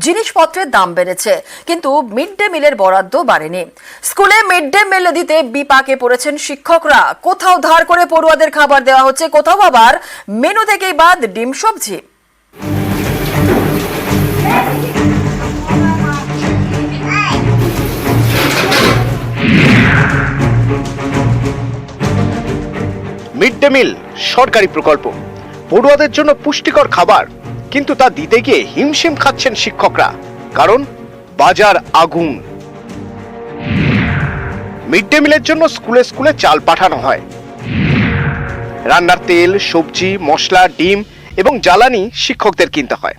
জিনিসপত্রের দাম বেড়েছে, কিন্তু মিড ডে মিলের বরাদ্দ বাড়েনি। স্কুলে মিড ডে মিল দিতে বিপাকে পড়েছেন শিক্ষকরা। কোথাও ধার করে পড়ুয়াদের খাবার দেওয়া হচ্ছে, কোথাও আবার মেনু থেকেই বাদ ডিম সবজি। মিড ডে মিল সরকারি প্রকল্প, পড়ুয়াদের জন্য পুষ্টিকর খাবার, কিন্তু তা দিতে গিয়ে হিমশিম খাচ্ছেন শিক্ষকরা, কারণ বাজার আগুন। মিড ডে মিলের জন্য স্কুলে স্কুলে চাল পাঠানো হয়, রান্নার তেল, সবজি, মশলা, ডিম এবং জ্বালানি শিক্ষকদের কিনতে হয়।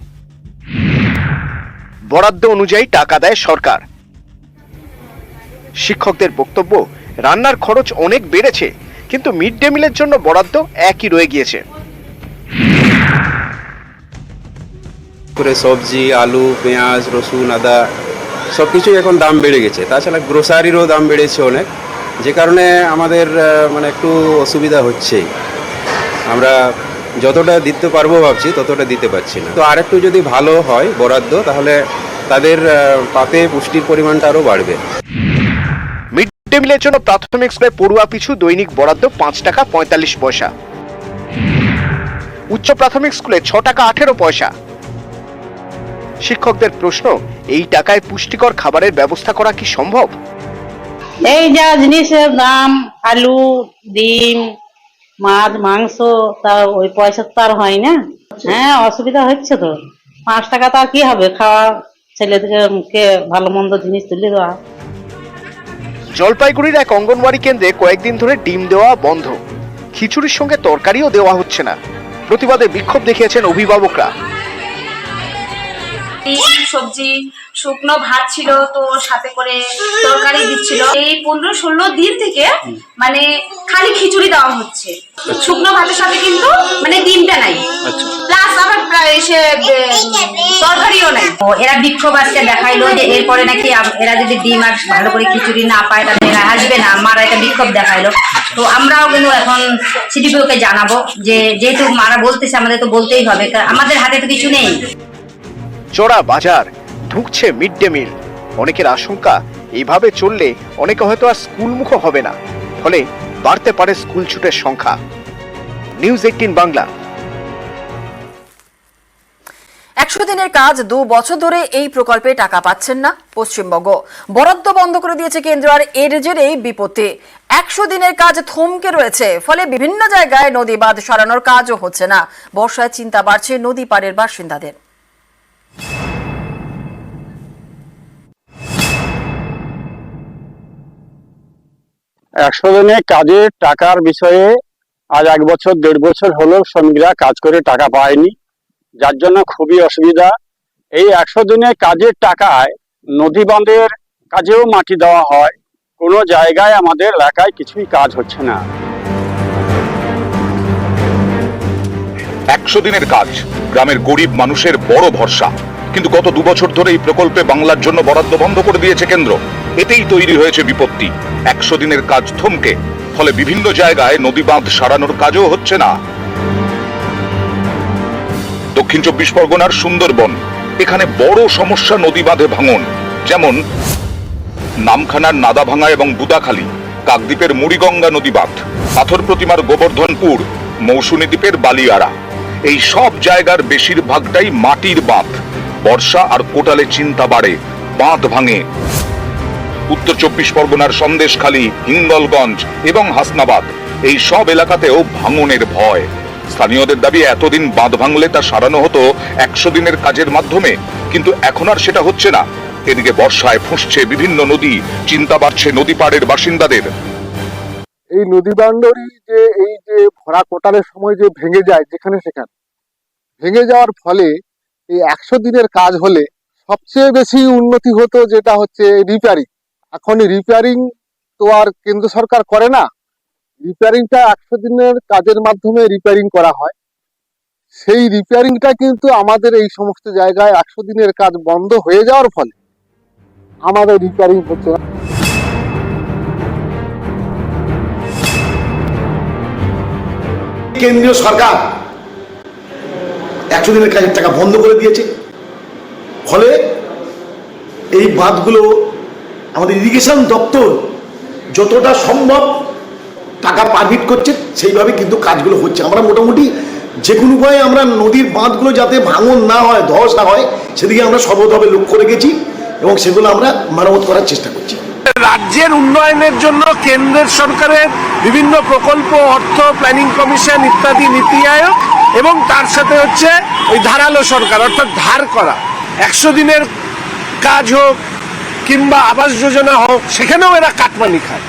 বরাদ্দ অনুযায়ী টাকা দেয় সরকার। শিক্ষকদের বক্তব্য, রান্নার খরচ অনেক বেড়েছে, কিন্তু মিড ডে মিলের জন্য বরাদ্দ একই রয়ে গিয়েছে। করে সবজি, আলু, পেঁয়াজ, রসুন, আদা সবকিছু এখন দাম বেড়ে গেছে। তাছাড়া গ্রোসারিরও দাম বেড়েছে অনেক, যে কারণে আমাদের একটু অসুবিধা হচ্ছেই। আমরা যতটা দিতে পারবো ভাবছি ততটা দিতে পারছি না। তো আরেকটু যদি ভালো হয় বরাদ্দ, তাহলে তাদের পাতে পুষ্টির পরিমাণটা আরও বাড়বে। মিড ডে মিলের জন্য প্রাথমিক স্কুলে পড়ুয়া পিছু দৈনিক বরাদ্দ 5 টাকা 45 পয়সা, উচ্চ প্রাথমিক স্কুলে 6 টাকা 18 পয়সা। শিক্ষকদের প্রশ্ন, এই টাকায় পুষ্টিকর খাবারের ব্যবস্থা করা কি সম্ভব? এই যা জিনিসের দাম, আলু, ডিম, মাছ, মাংস, তা ওই পয়সা তো আর হয় না। হ্যাঁ, অসুবিধা হচ্ছে তো। 5 টাকা তা কি হবে, খাওয়া ছেলেদেরকে ভালো মন্দ জিনিস তুলে দেওয়া। জলপাইগুড়ির এক অঙ্গনওয়াড়ি কেন্দ্রে কয়েকদিন ধরে ডিম দেওয়া বন্ধ, খিচুড়ির সঙ্গে তরকারিও দেওয়া হচ্ছে না। প্রতিবাদে বিক্ষোভ দেখিয়েছেন অভিভাবকরা। সবজি, শুকনো ভাত ছিল, তো সাথে করে তরকারি দিচ্ছিল। এই 15-16 দিন থেকে খালি খিচুড়ি দেওয়া হচ্ছে, শুকনো ভাতের সাথে কিন্তু ডিমটা নাই, প্লাস আবার প্রায় এসে তরকারিও নাই। এরা বিক্ষোভ আজকে দেখাইলো যে এরপরে নাকি এরা যদি ডিম আর ভালো করে খিচুড়ি না পায় তাহলে এরা আসবে না। মারা একটা বিক্ষোভ দেখাইলো। তো আমরাও কিন্তু এখন সিডিপিওকে জানাবো যে যেহেতু মারা বলতেছে, আমাদের তো বলতেই হবে, আমাদের হাতে তো কিছু নেই। চড়া বাজার, ঢুকছে মিড ডে মিল। অনেকের আশঙ্কা, এইভাবে চললে অনেকে হয়তো আর স্কুলমুখ হবে না, ফলে বাড়তে পারে স্কুল ছুটের সংখ্যা। নিউজ 18 বাংলা। 100 দিনের কাজ 2 বছর ধরে এই প্রকল্পে টাকা পাচ্ছেন না পশ্চিমবঙ্গ। বরাদ্দ বন্ধ করে দিয়েছে কেন্দ্র, আর এর জেরেই বিপত্তি। 100 দিনের কাজ থমকে রয়েছে, ফলে বিভিন্ন জায়গায় নদী বাঁধ সরানোর কাজও হচ্ছে না। বর্ষায় চিন্তা বাড়ছে নদী পাড়ের বাসিন্দাদের। একশো দিনের কাজের টাকার বিষয়ে আজ 1 বছর 1.5 বছর হলো শ্রমিকরা কাজ করে টাকা পায়নি, যার জন্য খুবই অসুবিধা। এই 100 দিনের কাজের টাকায় নদী বাঁধের কাজেও মাটি দেওয়া হয়, কোনো জায়গায় আমাদের এলাকায় কিছুই কাজ হচ্ছে না। 100 দিনের কাজ গ্রামের গরিব মানুষের বড় ভরসা, কিন্তু গত 2 বছর ধরে এই প্রকল্পে বাংলার জন্য বরাদ্দ বন্ধ করে দিয়েছে কেন্দ্র। এতেই তৈরি হয়েছে বিপত্তি। 100 দিনের কাজ থমকে, ফলে বিভিন্ন জায়গায় নদী বাঁধ সারানোর কাজও হচ্ছে না। দক্ষিণ 24 পরগনার সুন্দরবন, এখানে বড় সমস্যা নদী বাঁধে ভাঙন, যেমন নামখানার নাদাভাঙা এবং বুদাখালী, কাকদ্বীপের মুড়িগঙ্গা নদী বাঁধ, পাথর প্রতিমার গোবর্ধনপুর, মৌসুমী দ্বীপের বালিয়াড়া। এই সব জায়গার বেশিরভাগটাই মাটির বাঁধ। বর্ষা আর কোটালে চিন্তা বাড়ে, বাঁধ ভাঙে। উত্তর 24 পরগনার সন্দেশখালী, হিঙ্গলগঞ্জ এবং হাসনাবাদ, এই সব এলাকাতেও ভাঙনের ভয়। স্থানীয়দের দাবি, এতদিন বাঁধ ভাঙলে তা সারানো হতো 100 দিনের কাজের মাধ্যমে, কিন্তু এখন আর সেটা হচ্ছে না। এদিকে বর্ষায় ফুঁসছে বিভিন্ন নদী, চিন্তা বাড়ছে নদী পাড়ের বাসিন্দাদের। এই নদী বাউন্ডারি এই যে ভরা কোটালের সময় যে ভেঙে যায়, যেখানে সেখানে ভেঙে যাওয়ার ফলে এই 100 দিনের কাজ হলে সবচেয়ে বেশি উন্নতি হতো, যেটা হচ্ছে রিপেয়ারিং। এখন রিপেয়ারিং তো আর কেন্দ্র সরকার করে না, রিপেয়ারিংটা 100 দিনের কাজের মাধ্যমে রিপেয়ারিং করা হয়। সেই রিপেয়ারিংটা কিন্তু আমাদের এই সমস্ত জায়গায় 100 দিনের কাজ বন্ধ হয়ে যাওয়ার ফলে আমাদের রিপেয়ারিং হচ্ছে না। কেন্দ্রীয় সরকার 100 দিনের কাজের টাকা বন্ধ করে দিয়েছে। ফলে এই বাঁধগুলো আমাদের ইরিগেশন দপ্তর যতটা সম্ভব টাকা পারমিট করছে সেইভাবে কিন্তু কাজগুলো হচ্ছে। আমরা মোটামুটি যে কোনো উপায়ে আমরা নদীর বাঁধগুলো যাতে ভাঙন না হয়, ধস না হয়, সেদিকে আমরা সর্বতভাবে লক্ষ্য রেখেছি এবং সেগুলো আমরা মেরামত করার চেষ্টা করছি। রাজ্যের উন্নয়নের জন্য কেন্দ্রের সরকারের বিভিন্ন প্রকল্প, অর্থ, প্ল্যানিং কমিশন ইত্যাদি, নীতি আয়োগ এবং তার সাথে হচ্ছে ওই ধারালো সরকার, অর্থাৎ ধার করা 100 দিনের কাজ হোক কিংবা আবাস যোজনা হোক, সেখানেও এরা কাটমানি খায়।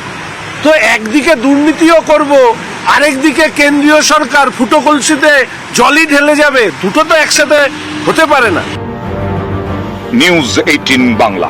তো একদিকে দুর্নীতিও করব, আরেকদিকে কেন্দ্রীয় সরকার ফুটো কলসিতে জলই ঢেলে যাবে, দুটো তো একসাথে হতে পারে না। নিউজ 18 বাংলা।